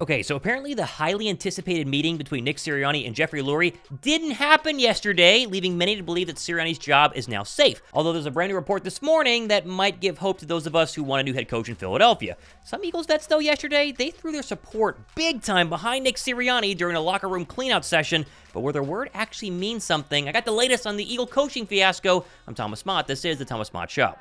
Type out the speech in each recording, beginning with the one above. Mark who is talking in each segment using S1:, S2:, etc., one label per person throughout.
S1: Okay, so apparently the highly anticipated meeting between Nick Sirianni and Jeffrey Lurie didn't happen yesterday, leaving many to believe that Sirianni's job is now safe. Although there's a brand new report this morning that might give hope to those of us who want a new head coach in Philadelphia. Some Eagles vets, though, yesterday, they threw their support big time behind Nick Sirianni during a locker room cleanout session, but where their word actually means something. I got the latest on the Eagle coaching fiasco. I'm Thomas Mott. This is the Thomas Mott Show.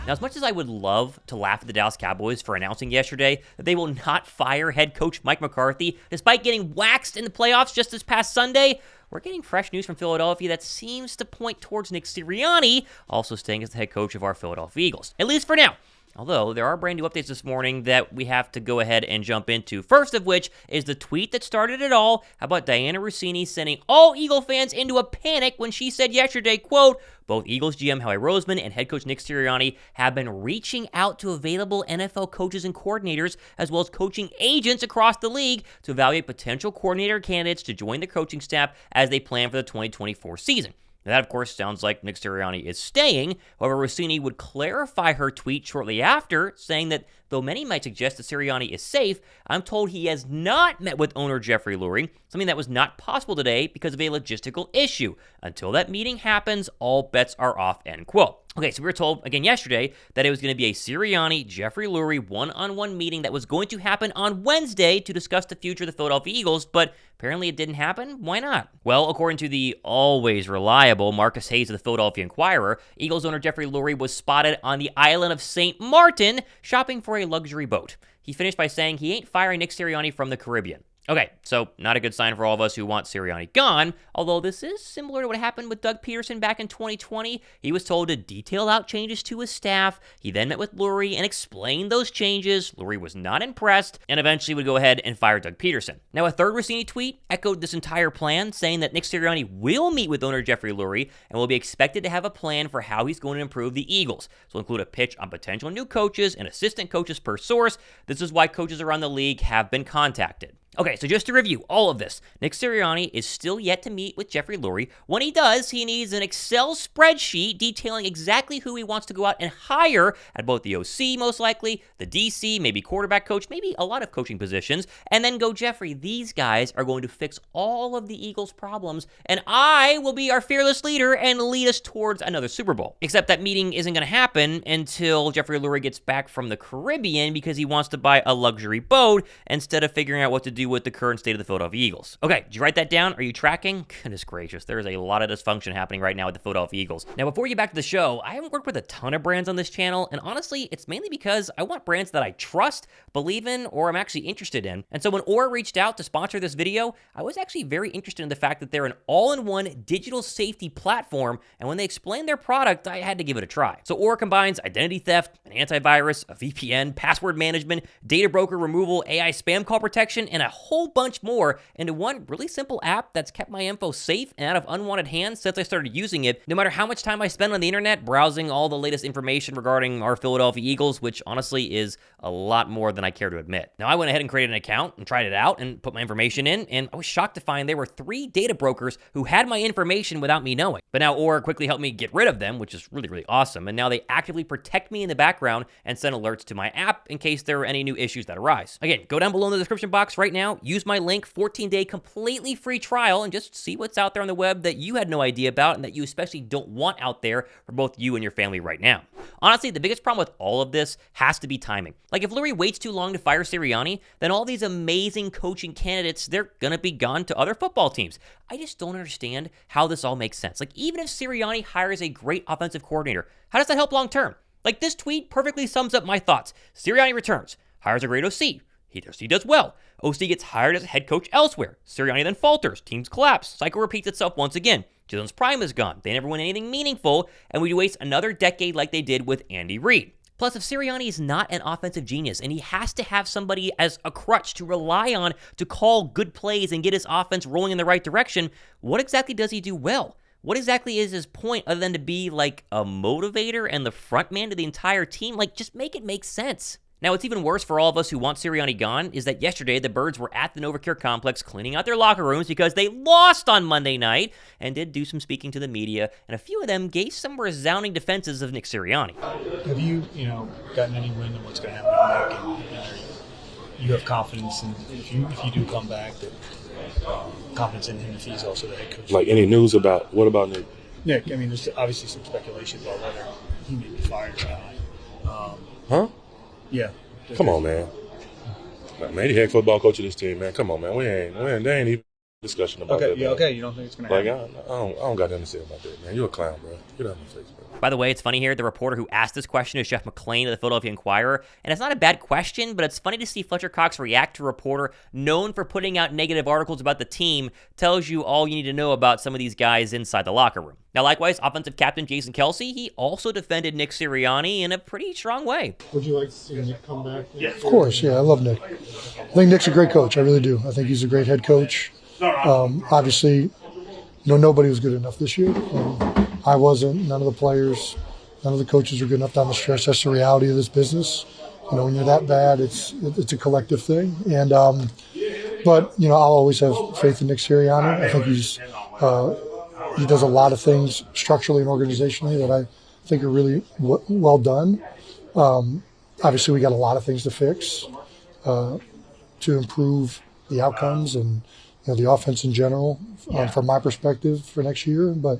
S1: Now, as much as I would love to laugh at the Dallas Cowboys for announcing yesterday that they will not fire head coach Mike McCarthy, despite getting waxed in the playoffs just this past Sunday, we're getting fresh news from Philadelphia that seems to point towards Nick Sirianni also staying as the head coach of our Philadelphia Eagles, at least for now. Although, there are brand new updates this morning that we have to go ahead and jump into. First of which is the tweet that started it all. How about Diana Russini sending all Eagle fans into a panic when she said yesterday, quote, both Eagles GM Howie Roseman and head coach Nick Sirianni have been reaching out to available NFL coaches and coordinators, as well as coaching agents across the league to evaluate potential coordinator candidates to join the coaching staff as they plan for the 2024 season. Now, that, of course, sounds like Nick Sirianni is staying. However, Rossini would clarify her tweet shortly after, saying that though many might suggest that Sirianni is safe, I'm told he has not met with owner Jeffrey Lurie, something that was not possible today because of a logistical issue. Until that meeting happens, all bets are off, end quote. Okay, so we were told again yesterday that it was going to be a Sirianni-Jeffrey Lurie one-on-one meeting that was going to happen on Wednesday to discuss the future of the Philadelphia Eagles, but apparently it didn't happen. Why not? Well, according to the always reliable Marcus Hayes of the Philadelphia Inquirer, Eagles owner Jeffrey Lurie was spotted on the island of St. Martin shopping for a luxury boat. He finished by saying he ain't firing Nick Sirianni from the Caribbean. Okay, so not a good sign for all of us who want Sirianni gone, although this is similar to what happened with Doug Peterson back in 2020. He was told to detail out changes to his staff. He then met with Lurie and explained those changes. Lurie was not impressed and eventually would go ahead and fire Doug Peterson. Now, a third Rossini tweet echoed this entire plan, saying that Nick Sirianni will meet with owner Jeffrey Lurie and will be expected to have a plan for how he's going to improve the Eagles. So include a pitch on potential new coaches and assistant coaches per source. This is why coaches around the league have been contacted. Okay, so just to review all of this, Nick Sirianni is still yet to meet with Jeffrey Lurie. When he does, he needs an Excel spreadsheet detailing exactly who he wants to go out and hire at both the OC, most likely, the DC, maybe quarterback coach, maybe a lot of coaching positions, and then go, Jeffrey, these guys are going to fix all of the Eagles' problems, and I will be our fearless leader and lead us towards another Super Bowl. Except that meeting isn't going to happen until Jeffrey Lurie gets back from the Caribbean because he wants to buy a luxury boat instead of figuring out what to do with the current state of the Philadelphia Eagles. Okay, did you write that down? Are you tracking? Goodness gracious, there is a lot of dysfunction happening right now with the Philadelphia Eagles. Now, before we get back to the show, I haven't worked with a ton of brands on this channel, and honestly, it's mainly because I want brands that I trust, believe in, or I'm actually interested in. And so when Aura reached out to sponsor this video, I was actually very interested in the fact that they're an all-in-one digital safety platform, and when they explained their product, I had to give it a try. So Aura combines identity theft, an antivirus, a VPN, password management, data broker removal, AI spam call protection, and a whole bunch more into one really simple app that's kept my info safe and out of unwanted hands since I started using it, no matter how much time I spend on the internet browsing all the latest information regarding our Philadelphia Eagles, which honestly is a lot more than I care to admit. Now, I went ahead and created an account and tried it out and put my information in, and I was shocked to find there were 3 data brokers who had my information without me knowing. But now Aura quickly helped me get rid of them, which is really, really awesome, and now they actively protect me in the background and send alerts to my app in case there are any new issues that arise. Again, go down below in the description box right now, use my link, 14-day completely free trial, and just see what's out there on the web that you had no idea about and that you especially don't want out there for both you and your family right now. Honestly, the biggest problem with all of this has to be timing. Like, if Lurie waits too long to fire Sirianni, then all these amazing coaching candidates, they're gonna be gone to other football teams. I just don't understand how this all makes sense. Like, even if Sirianni hires a great offensive coordinator, how does that help long term? Like, this tweet perfectly sums up my thoughts. Sirianni returns, hires a great OC. He does well. OC gets hired as a head coach elsewhere. Sirianni then falters. Teams collapse. Cycle repeats itself once again. Jalen's prime is gone. They never win anything meaningful, and we waste another decade like they did with Andy Reid. Plus, if Sirianni is not an offensive genius and he has to have somebody as a crutch to rely on to call good plays and get his offense rolling in the right direction, what exactly does he do well? What exactly is his point other than to be like a motivator and the front man to the entire team? Like, just make it make sense. Now, what's even worse for all of us who want Sirianni gone is that yesterday the Birds were at the NovaCare complex cleaning out their locker rooms because they lost on Monday night and did do some speaking to the media, and a few of them gave some resounding defenses of Nick Sirianni.
S2: Have you gotten any wind on what's going to happen with Nick, and you have confidence in if you do come back, that confidence in him if he's also the head coach?
S3: Like any news about what about Nick?
S2: Nick, I mean, there's obviously some speculation about whether he may be fired or not.
S3: Huh?
S2: Yeah.
S3: Come on, man. Man, he head football coach of this team, man. Come on, man. There ain't even discussion about that.
S2: Yeah,
S3: man.
S2: okay. You don't think it's going to happen?
S3: I don't got nothing to say about that, man. You're a clown, bro. Get out of my face, bro.
S1: By the way, it's funny here, the reporter who asked this question is Jeff McClain of the Philadelphia Inquirer, and it's not a bad question, but it's funny to see Fletcher Cox react to a reporter known for putting out negative articles about the team. Tells you all you need to know about some of these guys inside the locker room. Now, likewise, offensive captain Jason Kelce, he also defended Nick Sirianni in a pretty strong way.
S4: Would you like to see Nick come back?
S2: Yeah.
S4: Of course, yeah, I love Nick. I think Nick's a great coach, I really do. I think he's a great head coach. Obviously, nobody was good enough this year. I wasn't, none of the players, none of the coaches were good enough down the stretch. That's the reality of this business. When you're that bad, it's a collective thing. And but I'll always have faith in Nick Sirianni. I think he does a lot of things structurally and organizationally that I think are really well done. Obviously, we got a lot of things to fix to improve the outcomes and the offense in general from my perspective for next year. But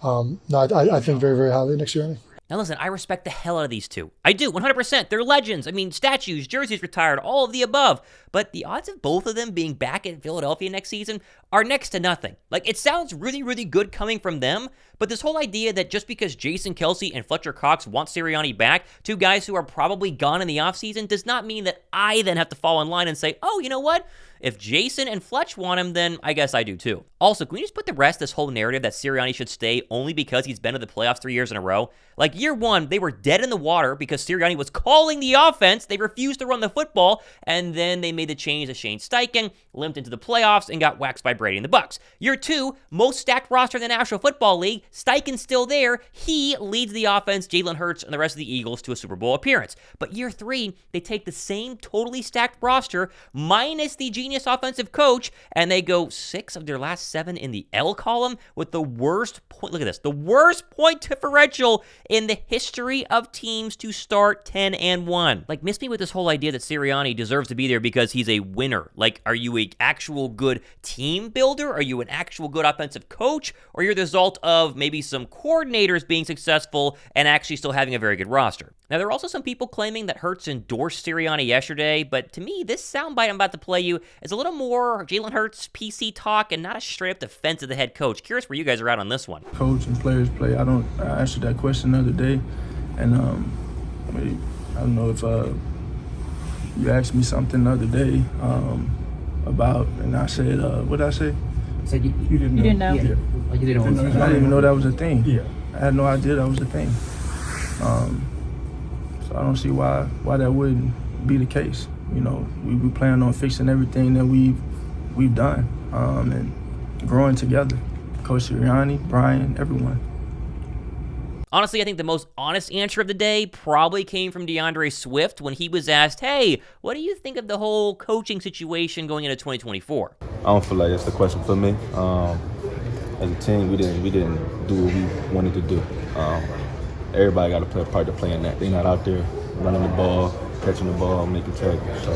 S4: no, I think very, very highly of Nick Sirianni.
S1: Now listen, I respect the hell out of these two. I do, 100%. They're legends. I mean, statues, jerseys retired, all of the above. But the odds of both of them being back in Philadelphia next season are next to nothing. Like, it sounds really, really good coming from them, but this whole idea that just because Jason Kelce and Fletcher Cox want Sirianni back, two guys who are probably gone in the offseason, does not mean that I then have to fall in line and say, oh, you know what? If Jason and Fletch want him, then I guess I do too. Also, can we just put to rest this whole narrative that Sirianni should stay only because he's been to the playoffs 3 years in a row? Like, year one, they were dead in the water because Sirianni was calling the offense. They refused to run the football, and then they made the change to Shane Steichen, limped into the playoffs, and got waxed by Brady and the Bucks. Year two, most stacked roster in the National Football League. Steichen's still there. He leads the offense, Jalen Hurts, and the rest of the Eagles to a Super Bowl appearance. But year three, they take the same totally stacked roster, minus the genius offensive coach, and they go 6 of their last 7 in the L column with the worst point. Look at this, the worst point differential in the history of teams to start 10-1. Like, miss me with this whole idea that Sirianni deserves to be there because he's a winner. Like, are you an actual good team builder? Are you an actual good offensive coach? Or you're the result of maybe some coordinators being successful and actually still having a very good roster? Now, there are also some people claiming that Hurts endorsed Sirianni yesterday, but to me, this soundbite I'm about to play you is a little more Jalen Hurts PC talk and not a straight-up defense of the head coach. Curious where you guys are at on this one.
S5: Coach and players play. I answered that question the other day, and I don't know if you asked me something the other day about, and I said, what did I say?
S6: So you didn't know?
S5: Yeah.
S6: Like you didn't know?
S5: I didn't even know that was a thing.
S2: Yeah.
S5: I had no idea that was a thing. So I don't see why that wouldn't be the case. We plan on fixing everything that we've done and growing together. Coach Sirianni, Brian, everyone.
S1: Honestly, I think the most honest answer of the day probably came from DeAndre Swift when he was asked, hey, what do you think of the whole coaching situation going into 2024?
S7: I don't feel like that's the question for me. As a team, we didn't do what we wanted to do. Everybody got to play a part to play in that. They're not out there running the ball, catching the ball, making tackles. So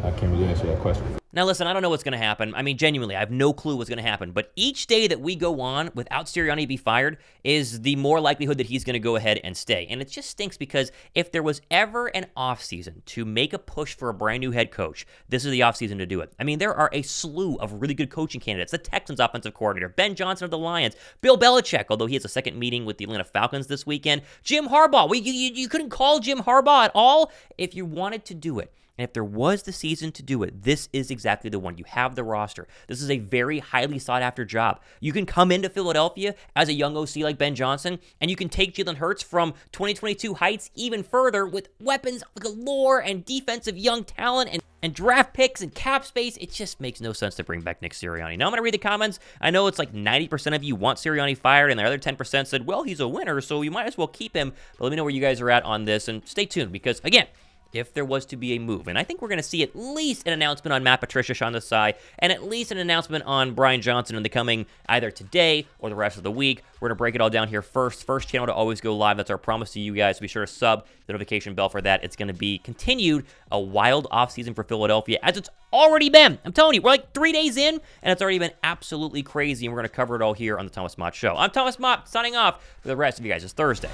S7: I can't really answer that question.
S1: Now, listen, I don't know what's going to happen. I mean, genuinely, I have no clue what's going to happen. But each day that we go on without Sirianni be fired is the more likelihood that he's going to go ahead and stay. And it just stinks because if there was ever an offseason to make a push for a brand new head coach, this is the offseason to do it. I mean, there are a slew of really good coaching candidates. The Texans offensive coordinator, Ben Johnson of the Lions, Bill Belichick, although he has a second meeting with the Atlanta Falcons this weekend, Jim Harbaugh. You couldn't call Jim Harbaugh at all if you wanted to do it. And if there was the season to do it, this is exactly the one. You have the roster. This is a very highly sought-after job. You can come into Philadelphia as a young OC like Ben Johnson, and you can take Jalen Hurts from 2022 heights even further with weapons galore and defensive young talent and draft picks and cap space. It just makes no sense to bring back Nick Sirianni. Now I'm going to read the comments. I know it's like 90% of you want Sirianni fired, and the other 10% said, well, he's a winner, so you might as well keep him. But let me know where you guys are at on this, and stay tuned because, again, if there was to be a move. And I think we're going to see at least an announcement on Matt Patricia, Sean Desai, and at least an announcement on Brian Johnson in the coming either today or the rest of the week. We're going to break it all down here first. First channel to always go live. That's our promise to you guys. So be sure to sub the notification bell for that. It's going to be continued a wild offseason for Philadelphia, as it's already been. I'm telling you, we're like 3 days in, and it's already been absolutely crazy, and we're going to cover it all here on the Thomas Mott Show. I'm Thomas Mott, signing off for the rest of you guys. It's Thursday.